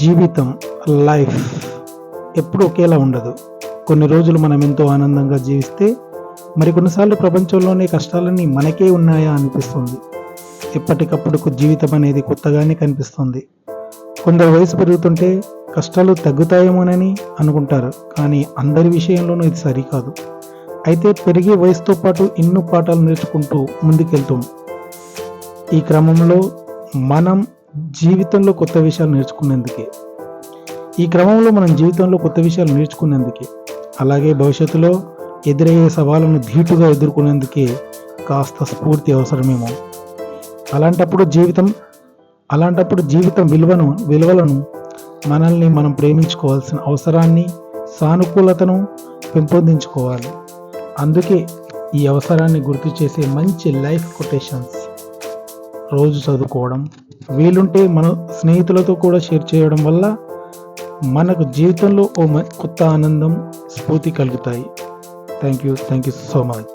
జీవితం, లైఫ్ ఎప్పుడు ఒకేలా ఉండదు. కొన్ని రోజులు మనం ఎంతో ఆనందంగా జీవిస్తే మరికొన్నిసార్లు ప్రపంచంలోనే కష్టాలన్నీ మనకే ఉన్నాయా అనిపిస్తుంది. ఎప్పటికప్పుడు జీవితం అనేది కొత్తగానే కనిపిస్తుంది. కొందరు వయసు పెరుగుతుంటే కష్టాలు తగ్గుతాయేమోనని అనుకుంటారు, కానీ అందరి విషయంలోనూ ఇది సరికాదు. అయితే పెరిగే వయసుతో పాటు ఎన్నో పాఠాలు నేర్చుకుంటూ ముందుకెళ్తాం. ఈ క్రమంలో మనం జీవితంలో కొత్త విషయాలు నేర్చుకునేందుకే అలాగే భవిష్యత్తులో ఎదురయ్యే సవాళ్ళను ధీటుగా ఎదుర్కొనేందుకే కాస్త స్ఫూర్తి అవసరమేమో. అలాంటప్పుడు జీవితం విలువలను, మనల్ని మనం ప్రేమించుకోవాల్సిన అవసరాన్ని, సానుకూలతను పెంపొందించుకోవాలి. అందుకే ఈ అవసరాన్ని గుర్తు చేసే మంచి లైఫ్ కొటేషన్స్ రోజు చదువుకోవడం, వీలుంటే మన స్నేహితులతో కూడా షేర్ చేయడం వల్ల మనకు జీవితంలో కొత్త ఆనందం, స్ఫూర్తి కలుగుతాయి. Thank you so much.